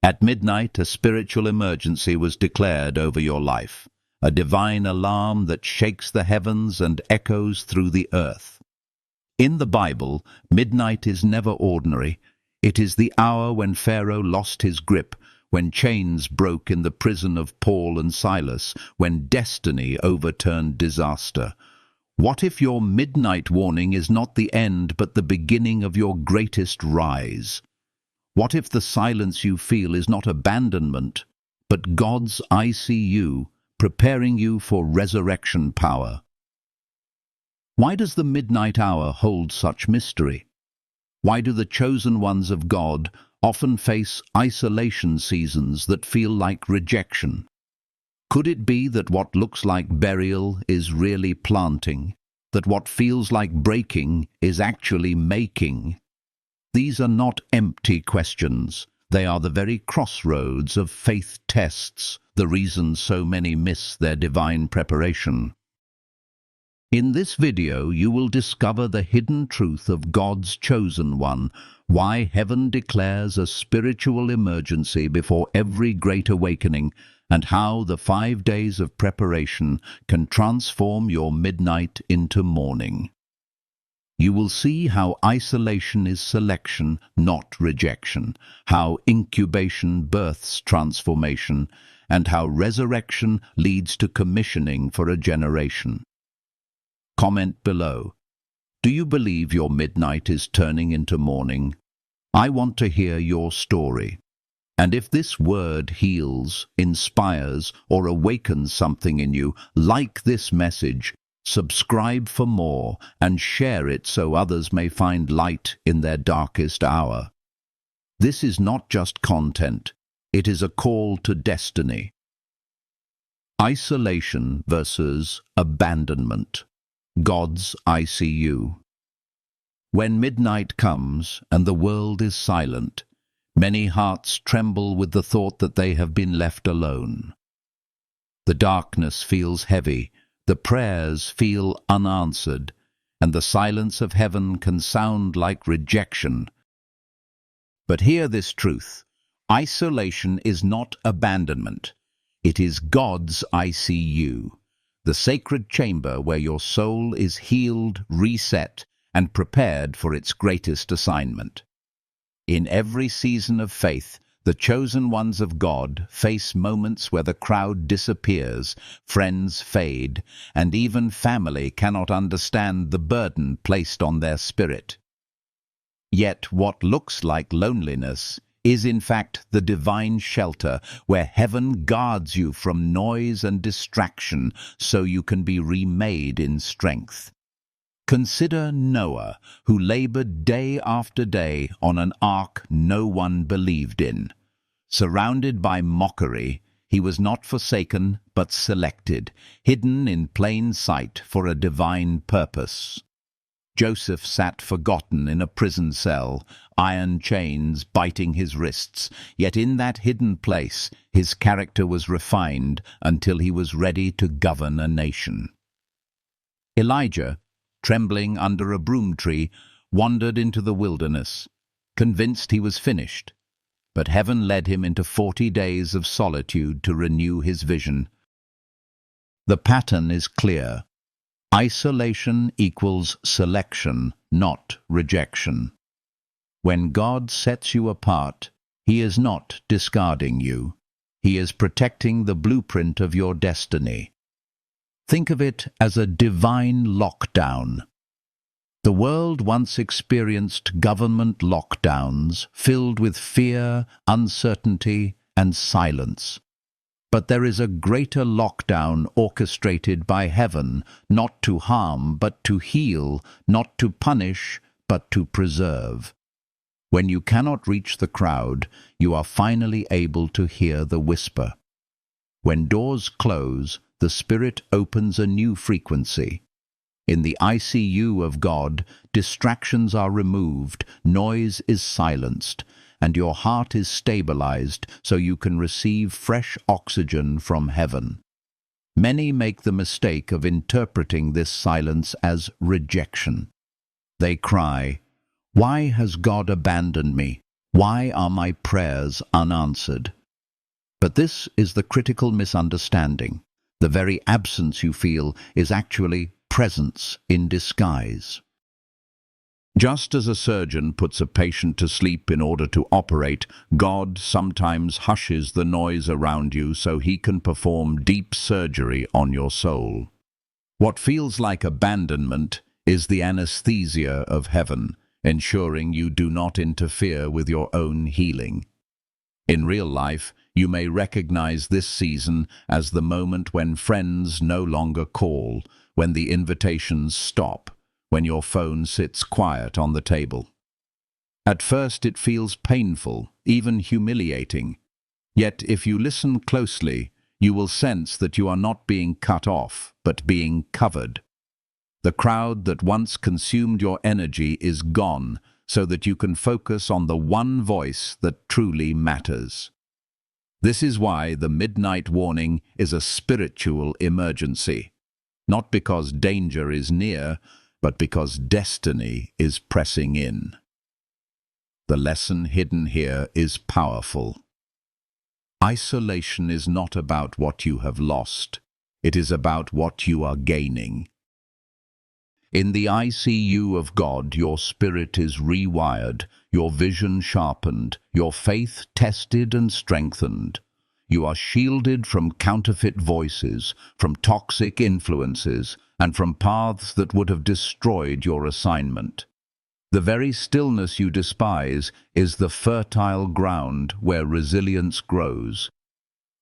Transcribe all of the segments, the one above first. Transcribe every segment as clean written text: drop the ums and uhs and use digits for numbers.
At midnight, a spiritual emergency was declared over your life, a divine alarm that shakes the heavens and echoes through the earth. In the Bible, midnight is never ordinary. It is the hour when Pharaoh lost his grip, when chains broke in the prison of Paul and Silas, when destiny overturned disaster. What if your midnight warning is not the end but the beginning of your greatest rise? What if the silence you feel is not abandonment, but God's ICU, preparing you for resurrection power? Why does the midnight hour hold such mystery? Why do the chosen ones of God often face isolation seasons that feel like rejection? Could it be that what looks like burial is really planting, that what feels like breaking is actually making? These are not empty questions. They are the very crossroads of faith tests, the reason so many miss their divine preparation. In this video, you will discover the hidden truth of God's chosen one, why heaven declares a spiritual emergency before every great awakening, and how the 5 days of preparation can transform your midnight into morning. You will see how isolation is selection, not rejection, how incubation births transformation, and how resurrection leads to commissioning for a generation. Comment below. Do you believe your midnight is turning into morning? I want to hear your story. And if this word heals, inspires, or awakens something in you, like this message, subscribe for more and share it so others may find light in their darkest hour. This is not just content, it is a call to destiny. Isolation versus abandonment. God's ICU. When midnight comes and the world is silent, many hearts tremble with the thought that they have been left alone. The darkness feels heavy, the prayers feel unanswered, and the silence of heaven can sound like rejection. But hear this truth: isolation is not abandonment. It is God's ICU, the sacred chamber where your soul is healed, reset, and prepared for its greatest assignment. In every season of faith, the chosen ones of God face moments where the crowd disappears, friends fade, and even family cannot understand the burden placed on their spirit. Yet what looks like loneliness is in fact the divine shelter where heaven guards you from noise and distraction so you can be remade in strength. Consider Noah, who labored day after day on an ark no one believed in. Surrounded by mockery, he was not forsaken but selected, hidden in plain sight for a divine purpose. Joseph sat forgotten in a prison cell, iron chains biting his wrists, yet in that hidden place his character was refined until he was ready to govern a nation. Elijah, trembling under a broom tree, wandered into the wilderness, convinced he was finished, but heaven led him into 40 days of solitude to renew his vision. The pattern is clear. Isolation equals selection, not rejection. When God sets you apart, He is not discarding you. He is protecting the blueprint of your destiny. Think of it as a divine lockdown. The world once experienced government lockdowns filled with fear, uncertainty, and silence. But there is a greater lockdown orchestrated by heaven, not to harm but to heal, not to punish but to preserve. When you cannot reach the crowd, you are finally able to hear the whisper. When doors close, the Spirit opens a new frequency. In the ICU of God, distractions are removed, noise is silenced, and your heart is stabilized so you can receive fresh oxygen from heaven. Many make the mistake of interpreting this silence as rejection. They cry, "Why has God abandoned me?" Why are my prayers unanswered? But this is the critical misunderstanding. The very absence you feel is actually presence in disguise. Just as a surgeon puts a patient to sleep in order to operate, God sometimes hushes the noise around you so he can perform deep surgery on your soul. What feels like abandonment is the anesthesia of heaven, ensuring you do not interfere with your own healing. In real life, you may recognize this season as the moment when friends no longer call, when the invitations stop, when your phone sits quiet on the table. At first it feels painful, even humiliating. Yet if you listen closely, you will sense that you are not being cut off, but being covered. The crowd that once consumed your energy is gone, so that you can focus on the one voice that truly matters. This is why the midnight warning is a spiritual emergency, not because danger is near, but because destiny is pressing in. The lesson hidden here is powerful. Isolation is not about what you have lost. It is about what you are gaining. In the ICU of God, your spirit is rewired, your vision sharpened, your faith tested and strengthened. You are shielded from counterfeit voices, from toxic influences, and from paths that would have destroyed your assignment. The very stillness you despise is the fertile ground where resilience grows.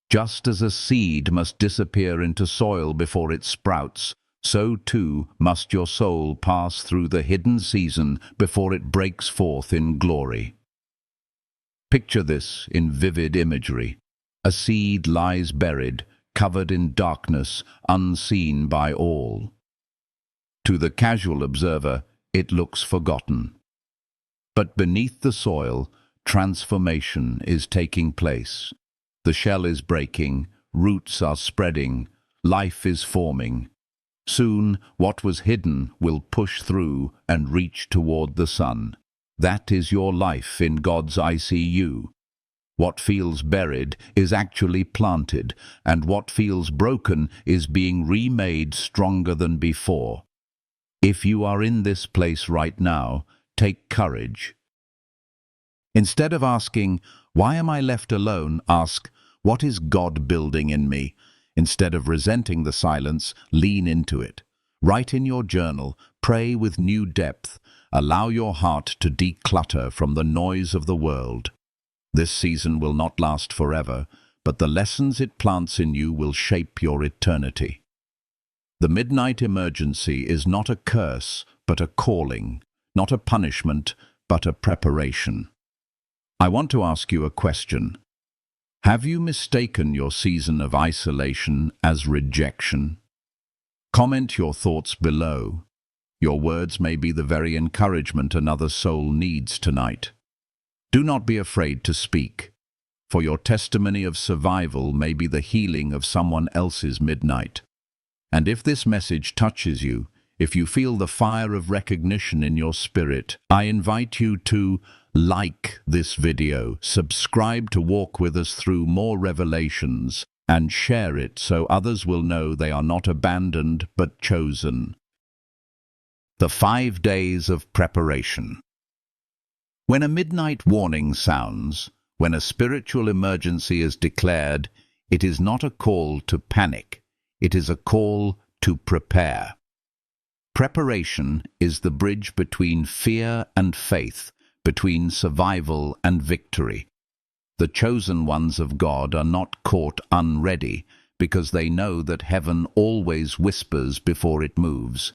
Just as a seed must disappear into soil before it sprouts, so too must your soul pass through the hidden season before it breaks forth in glory. Picture this in vivid imagery. A seed lies buried, covered in darkness, unseen by all. To the casual observer, it looks forgotten. But beneath the soil, transformation is taking place. The shell is breaking, roots are spreading, life is forming. Soon, what was hidden will push through and reach toward the sun. That is your life in God's ICU. What feels buried is actually planted, and what feels broken is being remade stronger than before. If you are in this place right now, take courage. Instead of asking, "Why am I left alone?" ask, "What is God building in me?" Instead of resenting the silence, lean into it. Write in your journal, pray with new depth, allow your heart to declutter from the noise of the world. This season will not last forever, but the lessons it plants in you will shape your eternity. The midnight emergency is not a curse, but a calling, not a punishment, but a preparation. I want to ask you a question. Have you mistaken your season of isolation as rejection? Comment your thoughts below. Your words may be the very encouragement another soul needs tonight. Do not be afraid to speak, for your testimony of survival may be the healing of someone else's midnight. And if this message touches you, if you feel the fire of recognition in your spirit, I invite you to like this video, subscribe to walk with us through more revelations, and share it so others will know they are not abandoned but chosen. The 5 days of preparation. When a midnight warning sounds, when a spiritual emergency is declared, it is not a call to panic. It is a call to prepare. Preparation is the bridge between fear and faith, between survival and victory. The chosen ones of God are not caught unready because they know that heaven always whispers before it moves.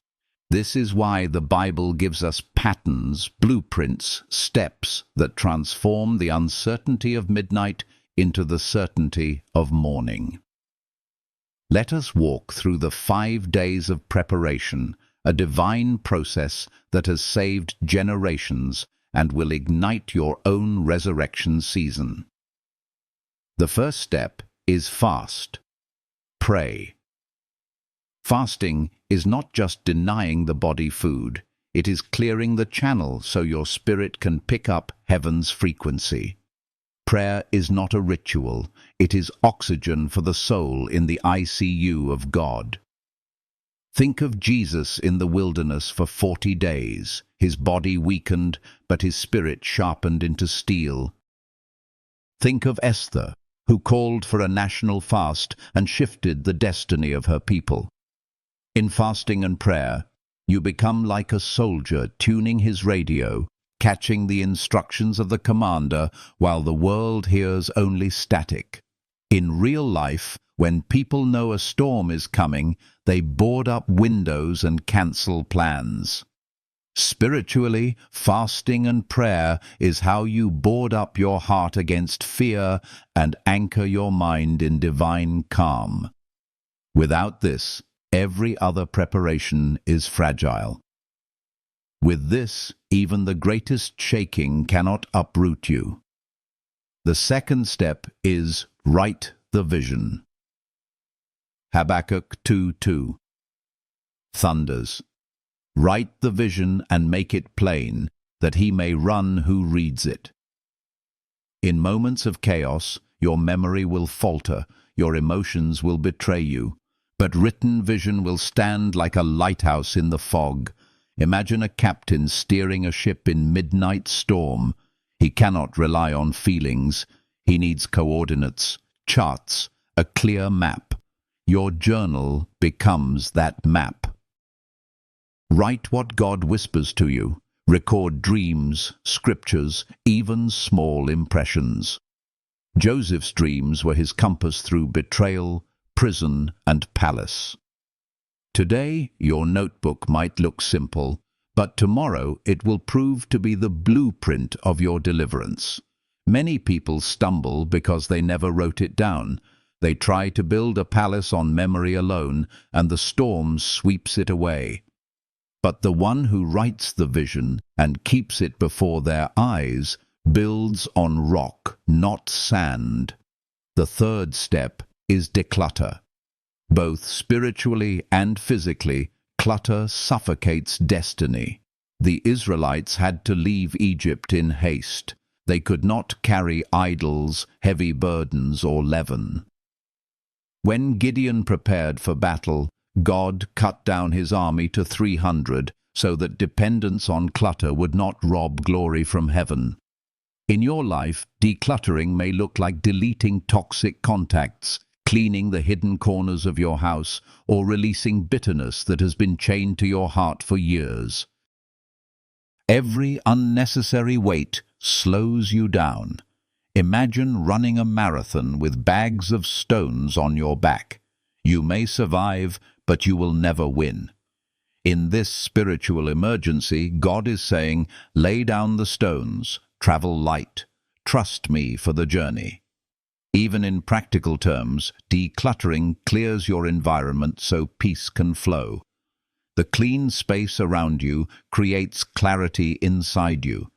This is why the Bible gives us patterns, blueprints, steps that transform the uncertainty of midnight into the certainty of morning. Let us walk through the 5 days of preparation, a divine process that has saved generations and will ignite your own resurrection season. The first step is fast. Pray. Fasting is not just denying the body food, It is clearing the channel so your spirit can pick up heaven's frequency. Prayer is not a ritual. It is oxygen for the soul in the ICU of God. Think of Jesus in the wilderness for 40 days, his body weakened, but his spirit sharpened into steel. Think of Esther, who called for a national fast and shifted the destiny of her people. In fasting and prayer, you become like a soldier tuning his radio, catching the instructions of the commander while the world hears only static. In real life, when people know a storm is coming, they board up windows and cancel plans. Spiritually, fasting and prayer is how you board up your heart against fear and anchor your mind in divine calm. Without this, every other preparation is fragile. With this, even the greatest shaking cannot uproot you. The second step is write the vision. Habakkuk 2:2. Thunders. Write the vision and make it plain, that he may run who reads it. In moments of chaos, your memory will falter, your emotions will betray you, but written vision will stand like a lighthouse in the fog. Imagine a captain steering a ship in midnight storm. He cannot rely on feelings. He needs coordinates, charts, a clear map. Your journal becomes that map. Write what God whispers to you. Record dreams, scriptures, even small impressions. Joseph's dreams were his compass through betrayal, prison, and palace. Today, your notebook might look simple, but tomorrow it will prove to be the blueprint of your deliverance. Many people stumble because they never wrote it down. They try to build a palace on memory alone, and the storm sweeps it away. But the one who writes the vision and keeps it before their eyes builds on rock, not sand. The third step is declutter. Both spiritually and physically, clutter suffocates destiny. The Israelites had to leave Egypt in haste. They could not carry idols, heavy burdens, or leaven. When Gideon prepared for battle, God cut down his army to 300 so that dependence on clutter would not rob glory from heaven. In your life, decluttering may look like deleting toxic contacts, cleaning the hidden corners of your house, or releasing bitterness that has been chained to your heart for years. Every unnecessary weight slows you down. Imagine running a marathon with bags of stones on your back. You may survive, but you will never win. In this spiritual emergency, God is saying, lay down the stones, travel light, trust me for the journey. Even in practical terms, decluttering clears your environment so peace can flow. The clean space around you creates clarity inside you,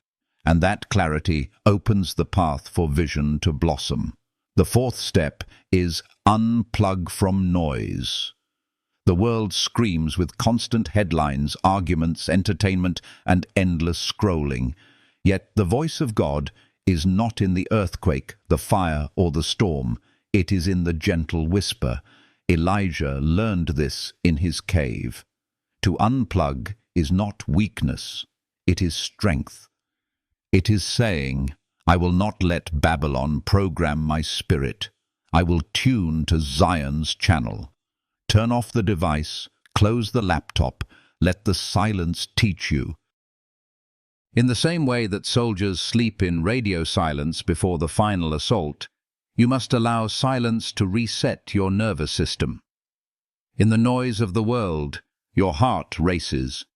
and that clarity opens the path for vision to blossom. The fourth step is unplug from noise. The world screams with constant headlines, arguments, entertainment, and endless scrolling. Yet the voice of God is not in the earthquake, the fire, or the storm. It is in the gentle whisper. Elijah learned this in his cave. To unplug is not weakness, it is strength. It is saying, I will not let Babylon program my spirit. I will tune to Zion's channel. Turn off the device, close the laptop, let the silence teach you. In the same way that soldiers sleep in radio silence before the final assault, you must allow silence to reset your nervous system. In the noise of the world, your heart races.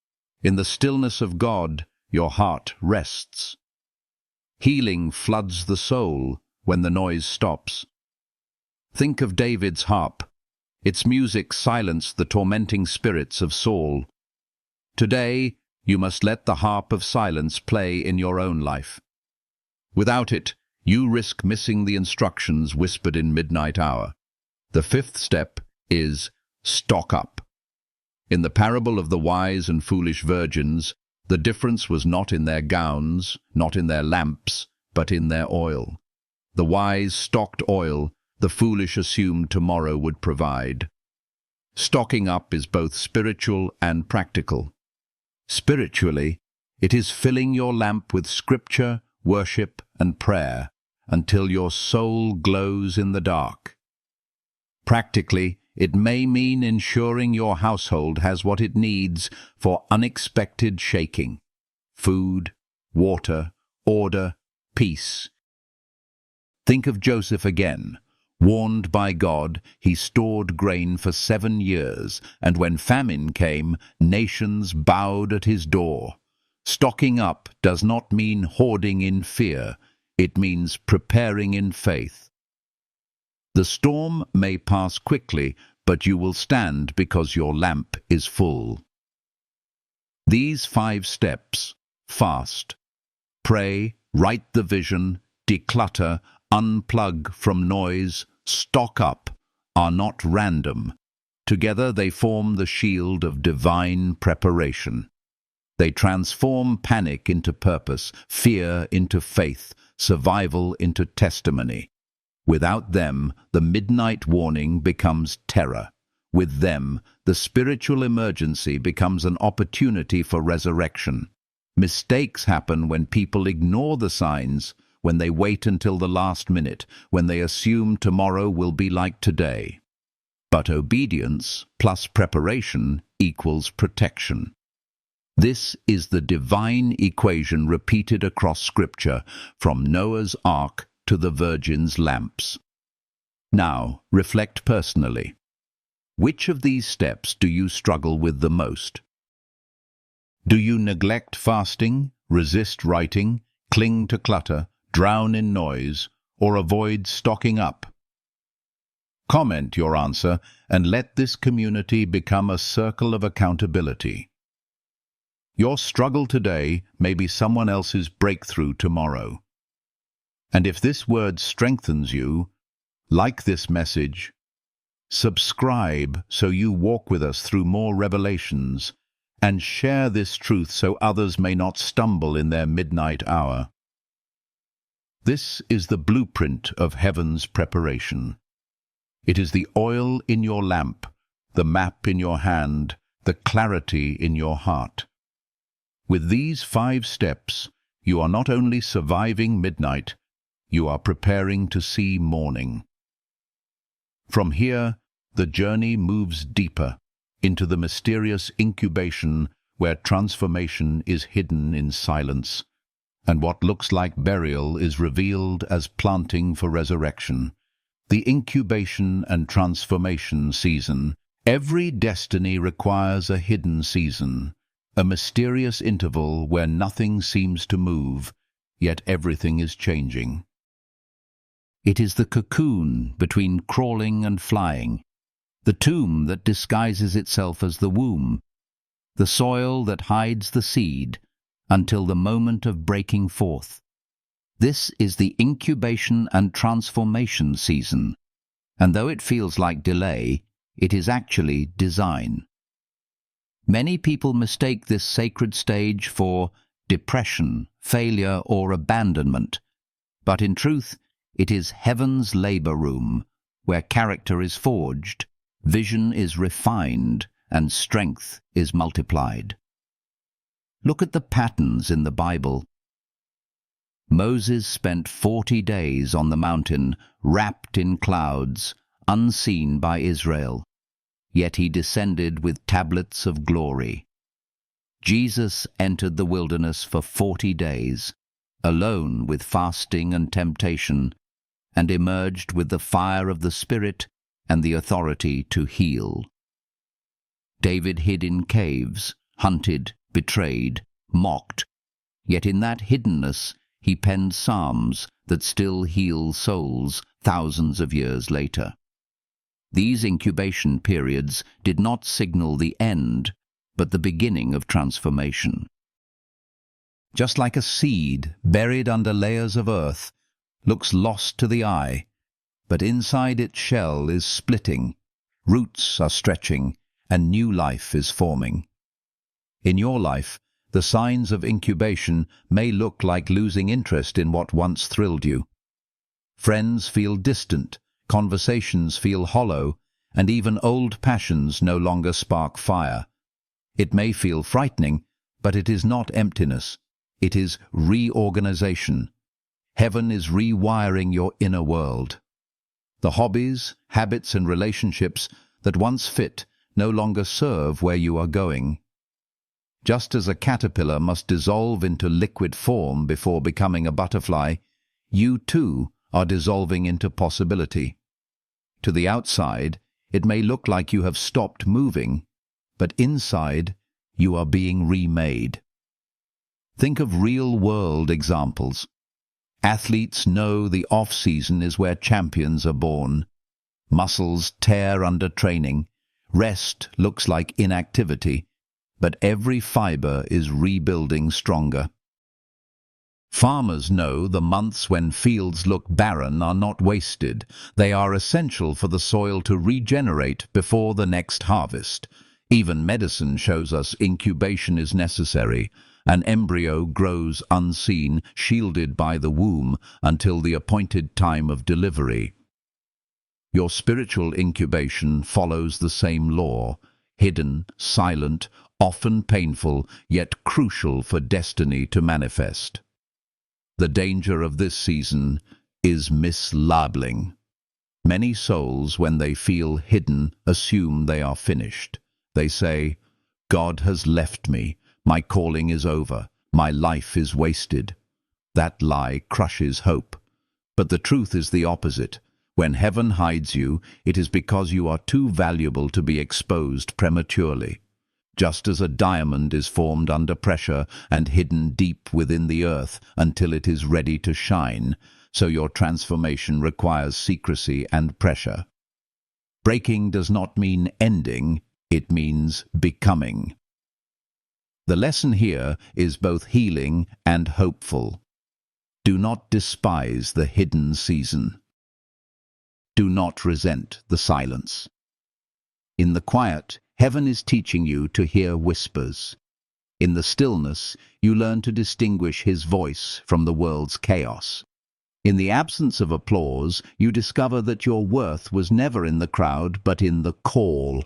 In the stillness of God, your heart rests. Healing floods the soul when the noise stops. Think of David's harp. Its music silenced the tormenting spirits of Saul. Today, you must let the harp of silence play in your own life. Without it, you risk missing the instructions whispered in midnight hour. The fifth step is stock up. In the parable of the wise and foolish virgins, The difference was not in their gowns, not in their lamps, but in their oil. The wise stocked oil, the foolish assumed tomorrow would provide. Stocking up is both spiritual and practical. Spiritually, it is filling your lamp with scripture, worship, and prayer until your soul glows in the dark. Practically, it may mean ensuring your household has what it needs for unexpected shaking: food, water, order, peace. Think of Joseph again. Warned by God, he stored grain for 7 years, and when famine came, nations bowed at his door. Stocking up does not mean hoarding in fear. It means preparing in faith. The storm may pass quickly, but you will stand because your lamp is full. These 5 steps: fast, pray, write the vision, declutter, unplug from noise, stock up, are not random. Together they form the shield of divine preparation. They transform panic into purpose, fear into faith, survival into testimony. Without them, the midnight warning becomes terror. With them, the spiritual emergency becomes an opportunity for resurrection. Mistakes happen when people ignore the signs, when they wait until the last minute, when they assume tomorrow will be like today. But obedience plus preparation equals protection. This is the divine equation repeated across Scripture, from Noah's Ark to the Virgin's lamps. Now, reflect personally. Which of these steps do you struggle with the most? Do you neglect fasting, resist writing, cling to clutter, drown in noise, or avoid stocking up? Comment your answer and let this community become a circle of accountability. Your struggle today may be someone else's breakthrough tomorrow. And if this word strengthens you, like this message, subscribe so you walk with us through more revelations, and share this truth so others may not stumble in their midnight hour. This is the blueprint of heaven's preparation. It is the oil in your lamp, the map in your hand, the clarity in your heart. With these 5 steps, you are not only surviving midnight, you are preparing to see morning. From here, the journey moves deeper into the mysterious incubation where transformation is hidden in silence, and what looks like burial is revealed as planting for resurrection. The incubation and transformation season. Every destiny requires a hidden season, a mysterious interval where nothing seems to move, yet everything is changing. It is the cocoon between crawling and flying, the tomb that disguises itself as the womb, the soil that hides the seed until the moment of breaking forth. This is the incubation and transformation season, and though it feels like delay, it is actually design. Many people mistake this sacred stage for depression, failure, or abandonment, but in truth, it is heaven's labor room, where character is forged, vision is refined, and strength is multiplied. Look at the patterns in the Bible. Moses spent 40 days on the mountain, wrapped in clouds, unseen by Israel. Yet he descended with tablets of glory. Jesus entered the wilderness for 40 days, alone with fasting and temptation, and emerged with the fire of the Spirit and the authority to heal. David hid in caves, hunted, betrayed, mocked, yet in that hiddenness he penned psalms that still heal souls thousands of years later. These incubation periods did not signal the end, but the beginning of transformation. Just like a seed buried under layers of earth looks lost to the eye, but inside its shell is splitting, roots are stretching, and new life is forming. In your life, The signs of incubation may look like losing interest in what once thrilled you. Friends feel distant, conversations feel hollow, and even old passions no longer spark fire. It may feel frightening, but it is not emptiness. It is reorganization. Heaven is rewiring your inner world. The hobbies, habits, and relationships that once fit no longer serve where you are going. Just as a caterpillar must dissolve into liquid form before becoming a butterfly, you too are dissolving into possibility. To the outside, it may look like you have stopped moving, but inside, you are being remade. Think of real-world examples. Athletes know the off-season is where champions are born. Muscles tear under training. Rest looks like inactivity, but every fiber is rebuilding stronger. Farmers know the months when fields look barren are not wasted. They are essential for the soil to regenerate before the next harvest. Even medicine shows us incubation is necessary. An embryo grows unseen, shielded by the womb, until the appointed time of delivery. Your spiritual incubation follows the same law, hidden, silent, often painful, yet crucial for destiny to manifest. The danger of this season is mislabeling. Many souls, when they feel hidden, assume they are finished. They say, "God has left me. My calling is over. My life is wasted." That lie crushes hope. But the truth is the opposite. When heaven hides you, it is because you are too valuable to be exposed prematurely. Just as a diamond is formed under pressure and hidden deep within the earth until it is ready to shine, so your transformation requires secrecy and pressure. Breaking does not mean ending, it means becoming. The lesson here is both healing and hopeful. Do not despise the hidden season. Do not resent the silence. In the quiet, heaven is teaching you to hear whispers. In the stillness, you learn to distinguish His voice from the world's chaos. In the absence of applause, you discover that your worth was never in the crowd, but in the call.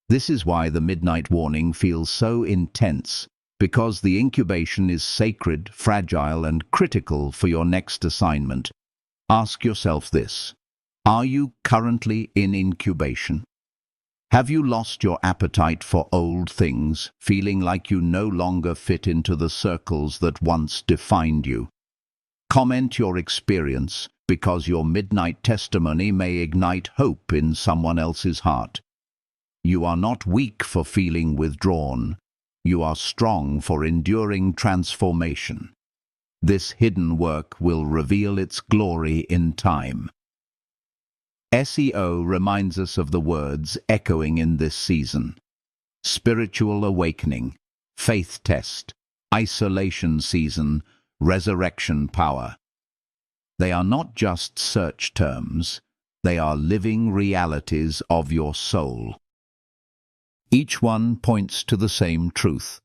This is why the midnight warning feels so intense, because the incubation is sacred, fragile, and critical for your next assignment. Ask yourself this: are you currently in incubation? Have you lost your appetite for old things, feeling like you no longer fit into the circles that once defined you? Comment your experience, because your midnight testimony may ignite hope in someone else's heart. You are not weak for feeling withdrawn. You are strong for enduring transformation. This hidden work will reveal its glory in time. SEO reminds us of the words echoing in this season: spiritual awakening, faith test, isolation season, resurrection power. They are not just search terms, they are living realities of your soul. Each one points to the same truth.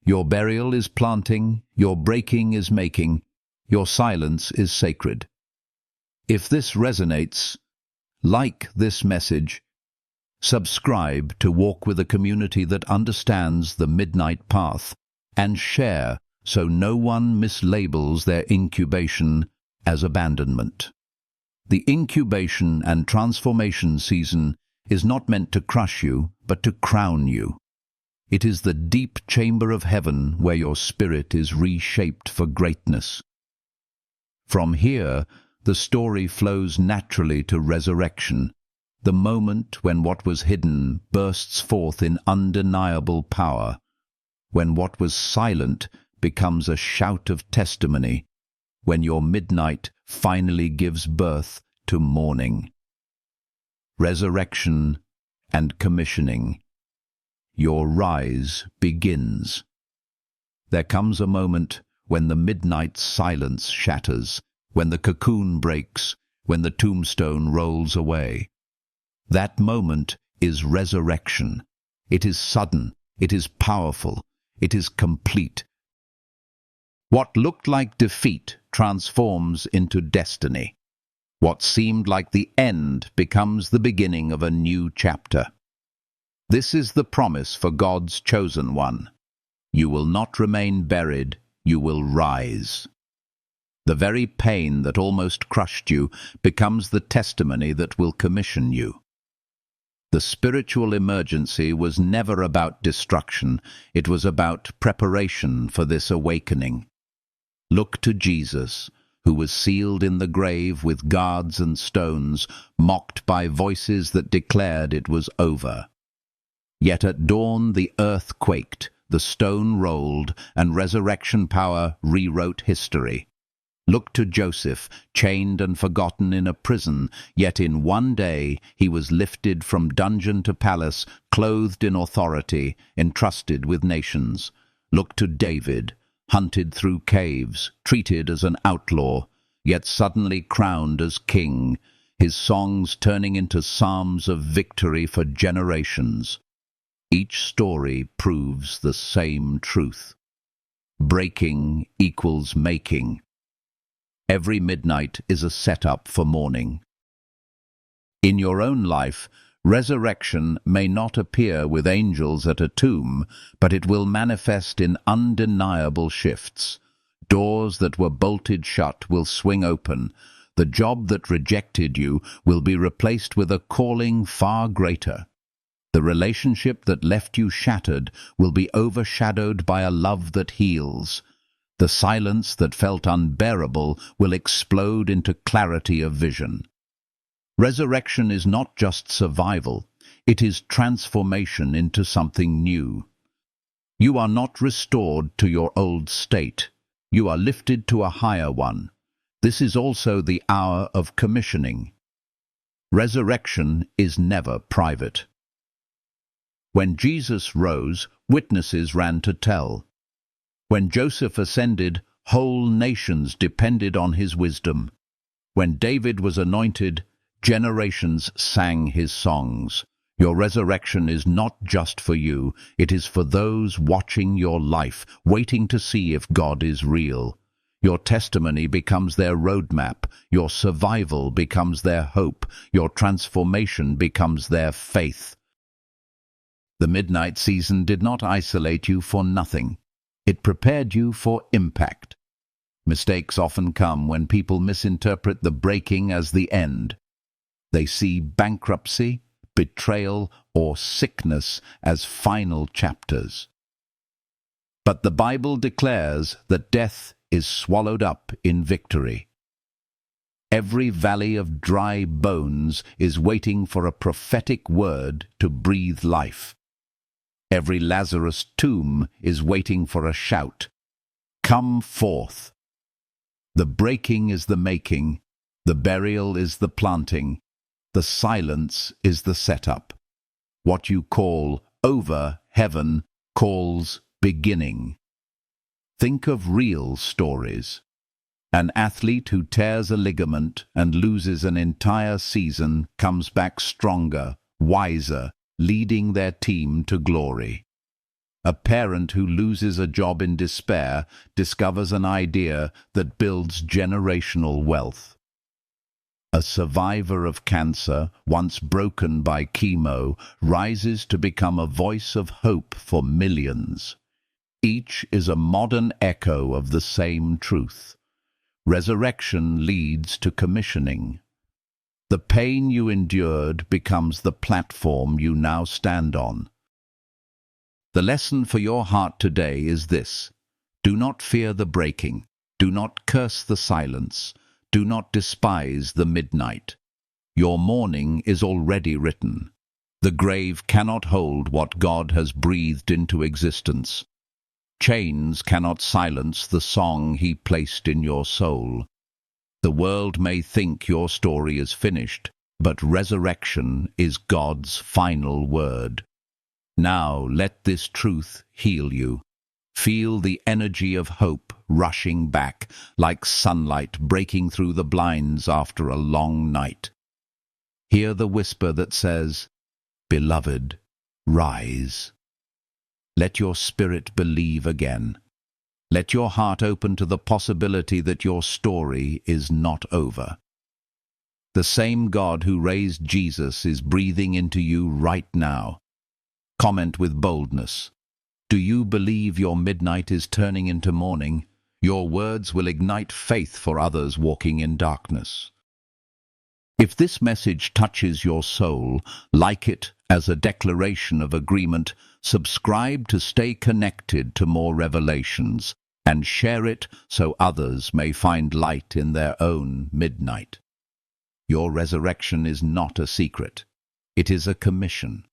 Your burial is planting, your breaking is making, your silence is sacred. If this resonates, like this message, subscribe to walk with a community that understands the midnight path, and share so no one mislabels their incubation as abandonment. The incubation and transformation season is not meant to crush you, but to crown you. It is the deep chamber of heaven where your spirit is reshaped for greatness. From here, the story flows naturally to resurrection, the moment when what was hidden bursts forth in undeniable power, when what was silent becomes a shout of testimony, when your midnight finally gives birth to morning. Resurrection and commissioning. Your rise begins. There comes a moment when the midnight silence shatters, when the cocoon breaks, when the tombstone rolls away. That moment is resurrection. It is sudden, it is powerful, It is complete. What looked like defeat transforms into destiny. What seemed like the end becomes the beginning of a new chapter. This is the promise for God's chosen one. You will not remain buried, you will rise. The very pain that almost crushed you becomes the testimony that will commission you. The spiritual emergency was never about destruction, it was about preparation for this awakening. Look to Jesus, who was sealed in the grave with guards and stones, mocked by voices that declared it was over. Yet at dawn the earth quaked, the stone rolled, and resurrection power rewrote history. Look to Joseph, chained and forgotten in a prison, yet in one day he was lifted from dungeon to palace, clothed in authority, entrusted with nations. Look to David, hunted through caves, treated as an outlaw, yet suddenly crowned as king, his songs turning into psalms of victory for generations. Each story proves the same truth. Breaking equals making. Every midnight is a setup for morning. In your own life, resurrection may not appear with angels at a tomb, but it will manifest in undeniable shifts. Doors that were bolted shut will swing open. The job that rejected you will be replaced with a calling far greater. The relationship that left you shattered will be overshadowed by a love that heals. The silence that felt unbearable will explode into clarity of vision. Resurrection is not just survival, it is transformation into something new. You are not restored to your old state. You are lifted to a higher one. This is also the hour of commissioning. Resurrection is never private. When Jesus rose, witnesses ran to tell. When Joseph ascended, whole nations depended on his wisdom. When David was anointed, generations sang his songs. Your resurrection is not just for you, it is for those watching your life, waiting to see if God is real. Your testimony becomes their roadmap, your survival becomes their hope, your transformation becomes their faith. The midnight season did not isolate you for nothing. It prepared you for impact. Mistakes often come when people misinterpret the breaking as the end. They see bankruptcy, betrayal, or sickness as final chapters. But the Bible declares that death is swallowed up in victory. Every valley of dry bones is waiting for a prophetic word to breathe life. Every Lazarus tomb is waiting for a shout. Come forth. The breaking is the making, the burial is the planting, the silence is the setup. What you call over, heaven calls beginning. Think of real stories. An athlete who tears a ligament and loses an entire season comes back stronger, wiser, leading their team to glory. A parent who loses a job in despair discovers an idea that builds generational wealth. A survivor of cancer, once broken by chemo, rises to become a voice of hope for millions. Each is a modern echo of the same truth. Resurrection leads to commissioning. The pain you endured becomes the platform you now stand on. The lesson for your heart today is this: do not fear the breaking, do not curse the silence, do not despise the midnight. Your morning is already written. The grave cannot hold what God has breathed into existence. Chains cannot silence the song He placed in your soul. The world may think your story is finished, but resurrection is God's final word. Now let this truth heal you. Feel the energy of hope rushing back, like sunlight breaking through the blinds after a long night. Hear the whisper that says, "Beloved, rise." Let your spirit believe again. Let your heart open to the possibility that your story is not over. The same God who raised Jesus is breathing into you right now. Comment with boldness. Do you believe your midnight is turning into morning? Your words will ignite faith for others walking in darkness. If this message touches your soul, like it as a declaration of agreement, subscribe to stay connected to more revelations, and share it so others may find light in their own midnight. Your resurrection is not a secret. It is a commission.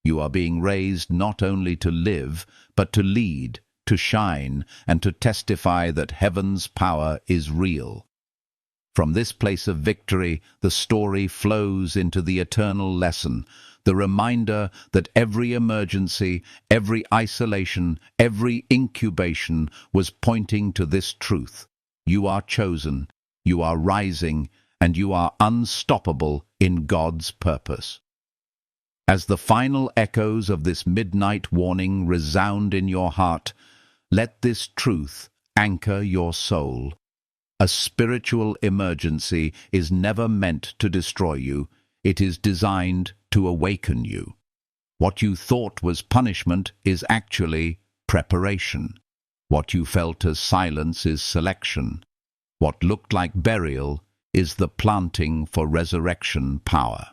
You are being raised not only to live, but to lead, to shine, and to testify that heaven's power is real. From this place of victory, the story flows into the eternal lesson, the reminder that every emergency, every isolation, every incubation was pointing to this truth. You are chosen, you are rising, and you are unstoppable in God's purpose. As the final echoes of this midnight warning resound in your heart, let this truth anchor your soul. A spiritual emergency is never meant to destroy you. It is designed to awaken you. What you thought was punishment is actually preparation. What you felt as silence is selection. What looked like burial is the planting for resurrection power.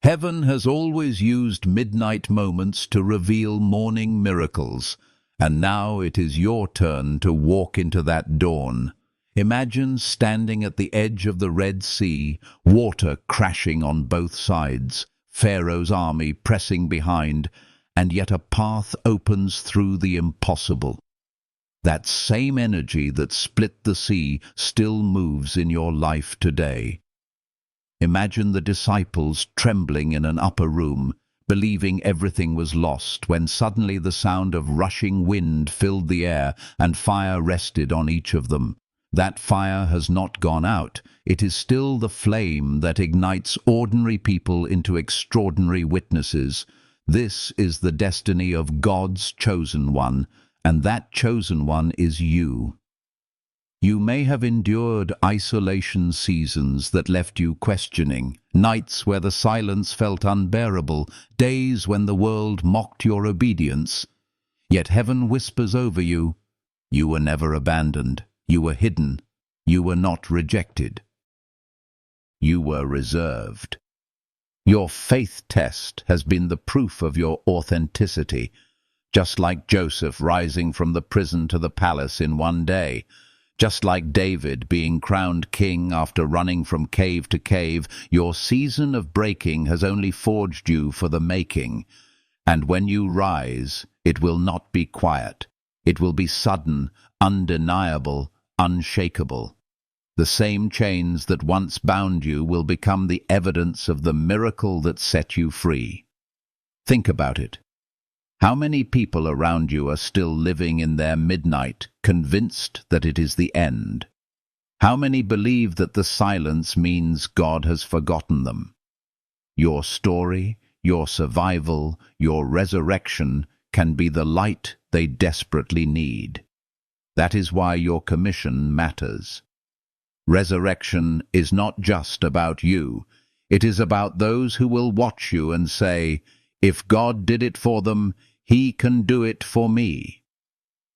Heaven has always used midnight moments to reveal morning miracles, and now it is your turn to walk into that dawn. Imagine standing at the edge of the Red Sea, water crashing on both sides, Pharaoh's army pressing behind, and yet a path opens through the impossible. That same energy that split the sea still moves in your life today. Imagine the disciples trembling in an upper room, believing everything was lost, when suddenly the sound of rushing wind filled the air and fire rested on each of them. That fire has not gone out. It is still the flame that ignites ordinary people into extraordinary witnesses. This is the destiny of God's chosen one, and that chosen one is you. You may have endured isolation seasons that left you questioning, nights where the silence felt unbearable, days when the world mocked your obedience. Yet heaven whispers over you, you were never abandoned, you were hidden, you were not rejected. You were reserved. Your faith test has been the proof of your authenticity, just like Joseph rising from the prison to the palace in one day. Just like David being crowned king after running from cave to cave, your season of breaking has only forged you for the making. And when you rise, it will not be quiet. It will be sudden, undeniable, unshakable. The same chains that once bound you will become the evidence of the miracle that set you free. Think about it. How many people around you are still living in their midnight, convinced that it is the end? How many believe that the silence means God has forgotten them? Your story, your survival, your resurrection can be the light they desperately need. That is why your commission matters. Resurrection is not just about you. It is about those who will watch you and say, "If God did it for them, He can do it for me."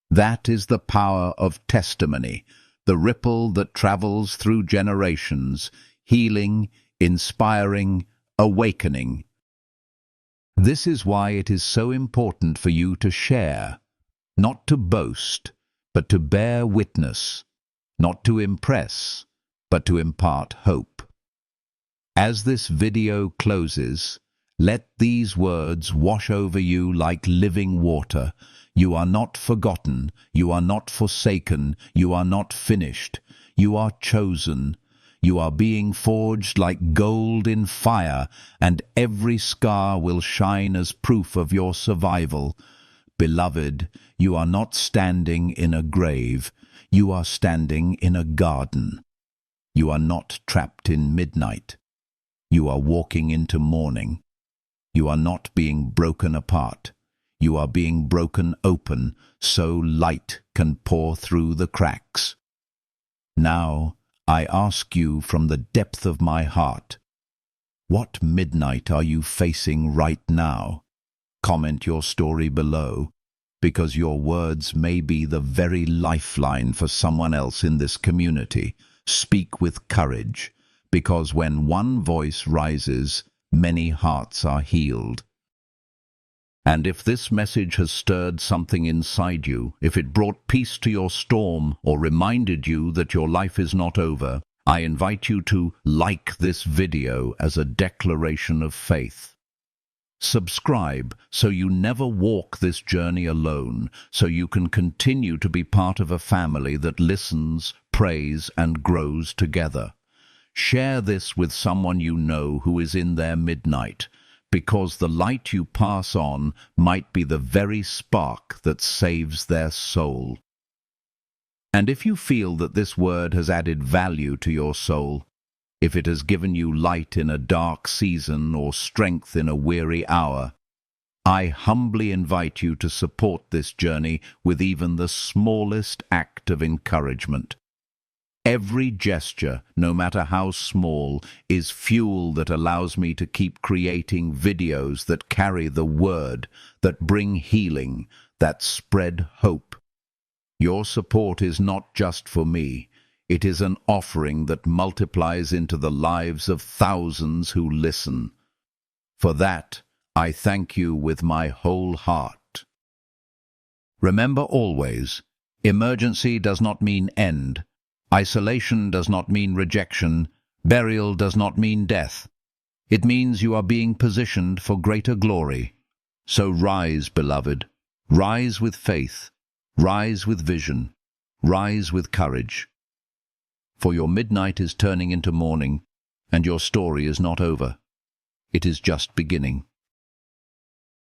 That is the power of testimony, the ripple that travels through generations, healing, inspiring, awakening. This is why it is so important for you to share, not to boast, but to bear witness, not to impress, but to impart hope. As this video closes, let these words wash over you like living water. You are not forgotten, you are not forsaken, you are not finished. You are chosen. You are being forged like gold in fire, and every scar will shine as proof of your survival. Beloved, you are not standing in a grave. You are standing in a garden. You are not trapped in midnight. You are walking into morning. You are not being broken apart. You are being broken open so light can pour through the cracks. Now, I ask you from the depth of my heart, what midnight are you facing right now? Comment your story below, because your words may be the very lifeline for someone else in this community. Speak with courage, because when one voice rises, many hearts are healed. And if this message has stirred something inside you, if it brought peace to your storm or reminded you that your life is not over, I invite you to like this video as a declaration of faith. Subscribe so you never walk this journey alone, so you can continue to be part of a family that listens, prays, and grows together. Share this with someone you know who is in their midnight, because the light you pass on might be the very spark that saves their soul. And if you feel that this word has added value to your soul, if it has given you light in a dark season or strength in a weary hour, I humbly invite you to support this journey with even the smallest act of encouragement. Every gesture, no matter how small, is fuel that allows me to keep creating videos that carry the word, that bring healing, that spread hope. Your support is not just for me. It is an offering that multiplies into the lives of thousands who listen. For that, I thank you with my whole heart. Remember always, emergency does not mean end. Isolation does not mean rejection. Burial does not mean death. It means you are being positioned for greater glory. So rise, beloved. Rise with faith. Rise with vision. Rise with courage. For your midnight is turning into morning, and your story is not over. It is just beginning.